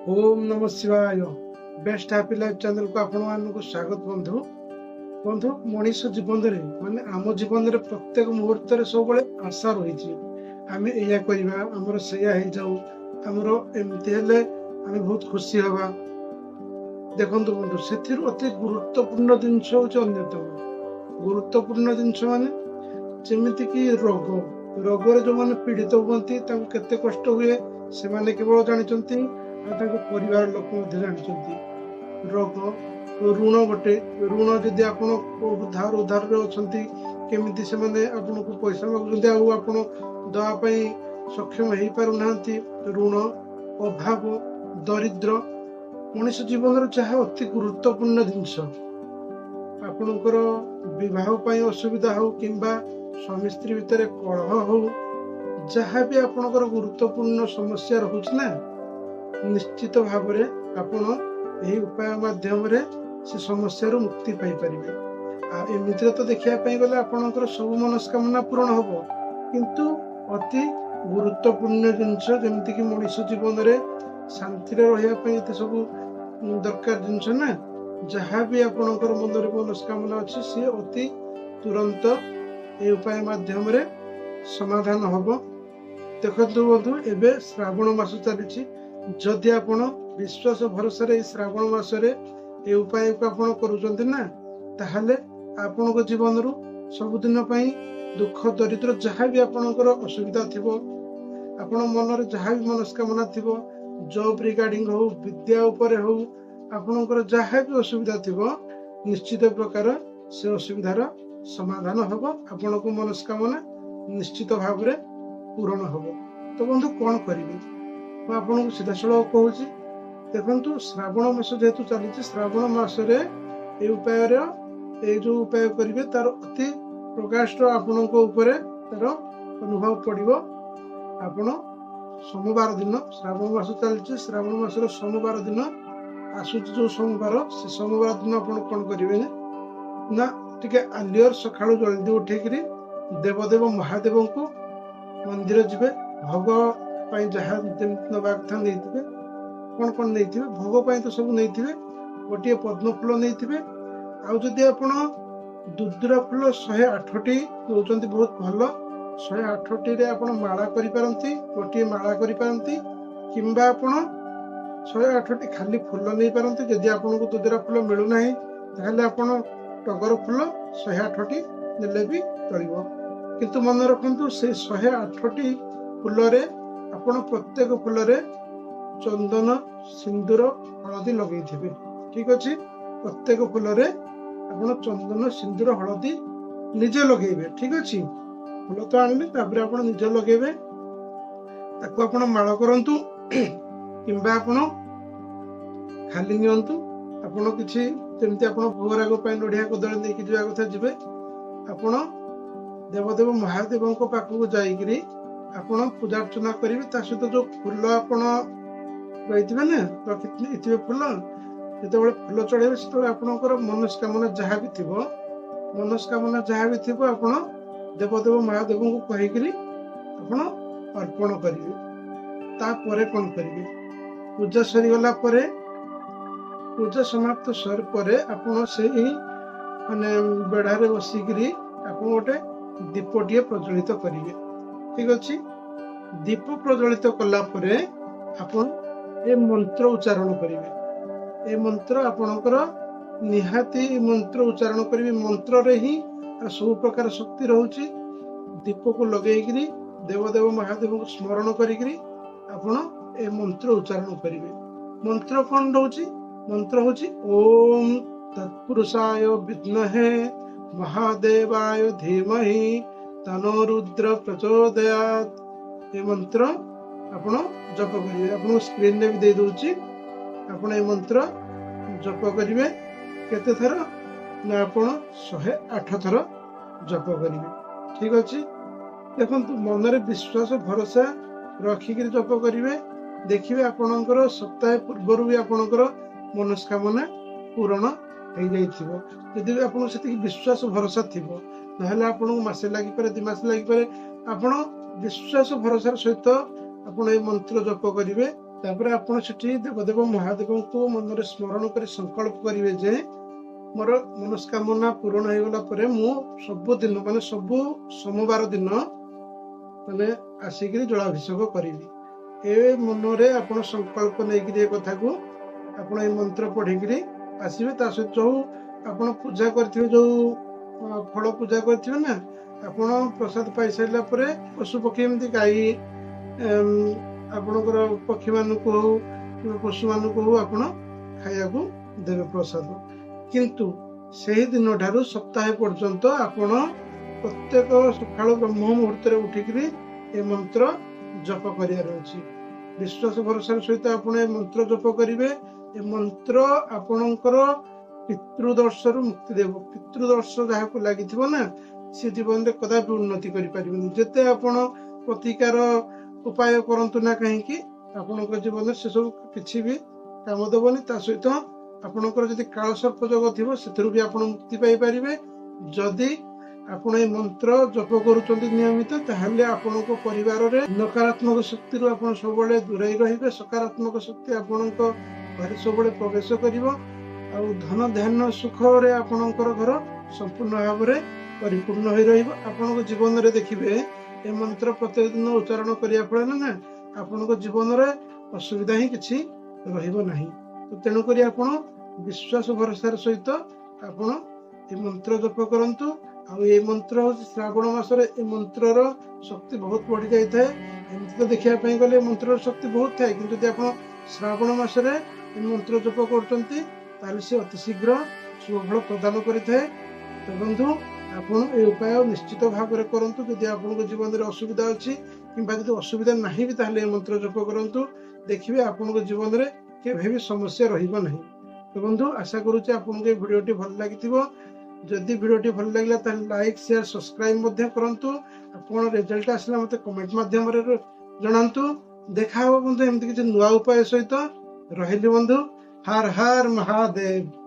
ओम नमः शिवाय। Best happy life channel को आपण मानक स्वागत। बंधु बंधु मनीष जीवन रे माने आम जीवन रे प्रत्येक मुहूर्त रे सब बळे आशा रही आमे एया करबा हमर सेया हे जाऊ हमर एमती हेले आमे बहुत खुशी हवा। देखंतु बंधु सेथिर अति गुरुत्वपूर्ण जिंस होच अन्यतम गुरुत्वपूर्ण जिंस माने जेमिति कि रोग रे जो माने पीड़ित होती केते कष्ट हुए से माने केवल जानिचंती परिवार लोक जानी। रोग ऋण गोटे ऋण जदि आप उधार उधार अच्छी केमी से आपन को पैसा मागुंट आपन दवाई सक्षम हो पार ना। ऋण अभाव दरिद्र मनीष जीवन जहाँ अति गुरुत्वपूर्ण जिनस आपणकर बह असुविधा हो कि स्वामी स्त्री भितर कलह हो जहाँ भी आपणकर गुरुत्वपूर्ण समस्या रोच ना निश्चित भाव आपण यही उपाय माध्यम से समस्या मुक्ति पाई परिबे। एमिति तो देखिया गले आपणकर सब मनस्कामना पूर्ण होबो किंतु अति गुरुत्वपूर्ण जिनस जेमति कि मनुष्य जीवन रे शांति रे रहिया पई एते सब दरकार जिनस ना जहाँ भी आपणकर मन रे मनस्कामना अछि से अति तुरंत ए उपाय माध्यम रे समाधान होबो। देखंतु बंधु एबे श्रावण मास चली जदि आपण विश्वास भरोसा रे श्रावण मासरे ए उपाय को आपण करूचंती ना ताहले आपण को जीवन रु सबुदिन पई दुख दरिद्र जहाँ भी आपणकर असुविधा थिबो आपण मन रे जहाँ भी मनस्कामना थिबो जॉब रिगार्डिंग हो विद्या ऊपर हो आपणकर जहाँ भी असुविधा थिबो निश्चित प्रकार से असुविधार समाधान होबो आपण को मनस्कामना निश्चित भाव रे पूर्ण होबो। तो बंधु कौन करिवे मैं आपको सीधा सड़क कहूँ देखु श्रावण मास जेहेतु चली श्रावण मसरे उपाय जो उपाय करेंगे तार अति प्रकाश आपण तार अनुभव पड़ो। आपण सोमवार दिन श्रावण मास चली श्रावण मासर सोमवार दिन आसूच जो सोमवार से सोमवार दिन आप कौन करेंगे ना टे आलियर सका जल्दी उठेक देवदेव महादेव को मंदिर जी भोग जहाँ नवा कथा नहीं कौन कौन नहीं भोग तो सब नहीं गोटे पद्म फूल नहीं आदि आप दुर्दुरा फूल 108टी दौरान बहुत भल 108टी आप माला करपारती गोटे माला करपारती कि आप 108टी खाली फूल नहीं पारती जदि आपको दुर्दुरा फूल मिलूना ताहले आप टगर फूल 108टी नेले भी चलो किंतु मन रखु से 108टी फूल आपण प्रत्येक फूल रे चंदन सिंदूर हलदी लगे ठीक अच्छे प्रत्येक फूल रे आपण चंदन सिंदूर हलदी निजे लगे ठीक अच्छे फूल तो आनले आप निजे लगे आपण माल करंतु किंबा आपण खाली नियंतु आपण किछि जेमति आपण भोगराग पय नडिया कदळी नेकी जिवा कथा जिवे आपण देवदेव महादेव को पाखु जाईकरी आपण पूजा अर्चना करेंगे सहित जो फूल आप रही रखी फूल जो फूल चढ़े से आपंकर मनस्कामना जहाँ भी थी मनस्कामना जहाँ भी थी आप देवदेव महादेव को कहीकि आप अर्पण करेंगे। तापर कौन करेंगे पूजा सरीगला पूजा समाप्त सर पर आप माने बेढ़ारे बसिकी आप गोटे दीपटे प्रज्वलित करेंगे ठीक अच्छे। दीप प्रज्वलित कला परे आपण ए मंत्र उच्चारण करेंगे। ए मंत्र आपणकर निहाती मंत्र उच्चारण करेंगे मंत्र रे ही सब प्रकार शक्ति रोचे दीप को लगेगी देवदेव महादेव को स्मरण करी आपण ए मंत्र उच्चारण करेंगे। मंत्र कौन रोचे मंत्र होची ओम तत्पुरुषाय विद्महे महादेवाय धीमहि तनो रुद्र प्रचोदयात ये मंत्र आपण जप करेंगे। आपन स्क्रीन में भी दे दूची आपण ये मंत्र जप करेंगे केते थर ना आपण 108 थर जप करेंगे ठीक अच्छे। देखो मन रे विश्वास भरोसा रखिक जप करेंगे देखिए आपणकर सप्ताह पूर्वर भी आपणकर मनस्कामना पूरण हो जाइथिबो यदि आपन से विश्वास भरोसा थिबो नहले आपन मासे लागि पारे 2 मास लागि पारे आपन विश्वास भरोसा सहित आपण ए मंत्र जप करिवे ତାପରେ ଆପଣ ସେଠି ଦେବଦେବ ମହାଦେବଙ୍କୁ ମନରେ ସ୍ମରଣ କରି ସଂକଳ୍ପ କରିବେ ଯେ ମୋର ମନସ୍କାମନା ପୂରଣ ହେଇଗଲା ପରେ ମୁଁ ସବୁଦିନ ମାନେ ସବୁ ସୋମବାର ଦିନ ମାନେ ଆସିକିରି ଜଳାଭିଷେକ କରିବି। ଏ ମନରେ ଆପଣ ସଂକଳ୍ପ ନେଇକିରି ଏ କଥାକୁ ଆପଣ ଏ ମନ୍ତ୍ର ପଢିକିରି ଆସିବେ। ତା ସହିତ ଯୋଉ ଆପଣ ପୂଜା କରିଥିବେ, ଯୋଉ ଫଳ ପୂଜା କରିଥିବେ ନା, ଆପଣ ପ୍ରସାଦ ପାଇସାରିଲା ପରେ ପଶୁପକ୍ଷୀ ଏମିତି ଗାଈ ଆପଣଙ୍କର ପକ୍ଷୀମାନଙ୍କୁ ହଉ କିମ୍ବା ପଶୁମାନଙ୍କୁ ହଉ ଆପଣ ଖାଇବାକୁ ଦେବେ ପ୍ରସାଦ। କିନ୍ତୁ ସେହି ଦିନ ଠାରୁ ସପ୍ତାହେ ପର୍ଯ୍ୟନ୍ତ ଆପଣ ପ୍ରତ୍ୟେକ ସକାଳୁ ବ୍ରହ୍ମ ମୁହୂର୍ତ୍ତରେ ଉଠିକିରି ଏ ମନ୍ତ୍ର ଜପ କରିବାର ଅଛି। ବିଶ୍ୱାସ ଭରସାର ସହିତ ଆପଣ ଏ ମନ୍ତ୍ର ଜପ କରିବେ। ଏ ମନ୍ତ୍ର ଆପଣଙ୍କର ପିତୃଦୋଷରୁ ମୁକ୍ତି ଦେବ। ପିତୃଦୋଷ ଯାହାକୁ ଲାଗିଥିବ ନା, ସେ ଜୀବନରେ କଦାପି ଉନ୍ନତି କରିପାରିବେନି। ଯେତେ ଆପଣ ପ୍ରତିକାର ଉପାୟ କରନ୍ତୁ ନା କାହିଁକି, ଆପଣଙ୍କ ଜୀବନରେ ସେସବୁ କିଛି ବି କାମ ଦେବନି। ତା ସହିତ ଆପଣଙ୍କର ଯଦି କାଳସର୍ପ ଯୋଗ ଥିବ ସେଥିରୁ ବି ଆପଣ ମୁକ୍ତି ପାଇପାରିବେ। ଯଦି ଆପଣ ଏ ମନ୍ତ୍ର ଜପ କରୁଛନ୍ତି ନିୟମିତ, ତାହେଲେ ଆପଣଙ୍କ ପରିବାରରେ ନକାରାତ୍ମକ ଶକ୍ତିରୁ ଆପଣ ସବୁବେଳେ ଦୂରେଇ ରହିବେ। ସକାରାତ୍ମକ ଶକ୍ତି ଆପଣଙ୍କ ଘରେ ସବୁବେଳେ ପ୍ରବେଶ କରିବ। ଆଉ ଧନ ଧ୍ୟାନ ସୁଖରେ ଆପଣଙ୍କର ଘର ସମ୍ପୂର୍ଣ୍ଣ ଭାବରେ ପରିପୂର୍ଣ୍ଣ ହୋଇ ରହିବ। ଆପଣଙ୍କ ଜୀବନରେ ଦେଖିବେ ଏ ମନ୍ତ୍ର ପ୍ରତ୍ୟେକ ଦିନ ଉଚ୍ଚାରଣ କରିବା ଫଳରେ ନା ଆପଣଙ୍କ ଜୀବନରେ ଅସୁବିଧା ହିଁ କିଛି ରହିବ ନାହିଁ। ତେଣୁକରି ଆପଣ ବିଶ୍ୱାସ ଭରସାର ସହିତ ଆପଣ ଏ ମନ୍ତ୍ର ଜପ କରନ୍ତୁ। ଆଉ ଏ ମନ୍ତ୍ର ହଉଛି ଶ୍ରାବଣ ମାସରେ ଏ ମନ୍ତ୍ରର ଶକ୍ତି ବହୁତ ବଢି ଯାଇଥାଏ। ଏମିତି ତ ଦେଖିବା ପାଇଁ ଗଲେ ଏ ମନ୍ତ୍ରର ଶକ୍ତି ବହୁତ ଥାଏ, କିନ୍ତୁ ଯଦି ଆପଣ ଶ୍ରାବଣ ମାସରେ ଏ ମନ୍ତ୍ର ଜପ କରୁଛନ୍ତି ତାହେଲେ ସେ ଅତି ଶୀଘ୍ର ଶୁଭଫଳ ପ୍ରଦାନ କରିଥାଏ। ତ ବନ୍ଧୁ, ଆପଣ ଏ ଉପାୟ ନିଶ୍ଚିତ ଭାବରେ କରନ୍ତୁ। ଯଦି ଆପଣଙ୍କ ଜୀବନରେ ଅସୁବିଧା ଅଛି କିମ୍ବା ଯଦି ଅସୁବିଧା ନାହିଁ ବି, ତାହେଲେ ଏ ମନ୍ତ୍ର ଜପ କରନ୍ତୁ। ଦେଖିବେ ଆପଣଙ୍କ ଜୀବନରେ କେବେ ବି ସମସ୍ୟା ରହିବ ନାହିଁ। ତ ବନ୍ଧୁ, ଆଶା କରୁଛି ଆପଣଙ୍କୁ ଏ ଭିଡ଼ିଓଟି ଭଲ ଲାଗିଥିବ। ଯଦି ଭିଡ଼ିଓଟି ଭଲ ଲାଗିଲା ତାହେଲେ ଲାଇକ୍, ସେୟାର, ସବସ୍କ୍ରାଇବ ମଧ୍ୟ କରନ୍ତୁ। ଆପଣ ରେଜଲ୍ଟ ଆସିଲା ମୋତେ କମେଣ୍ଟ ମାଧ୍ୟମରେ ଜଣାନ୍ତୁ। ଦେଖା ହବ ବନ୍ଧୁ ଏମିତି କିଛି ନୂଆ ଉପାୟ ସହିତ। ରହିଲି ବନ୍ଧୁ। ହର ହର ମହାଦେବ।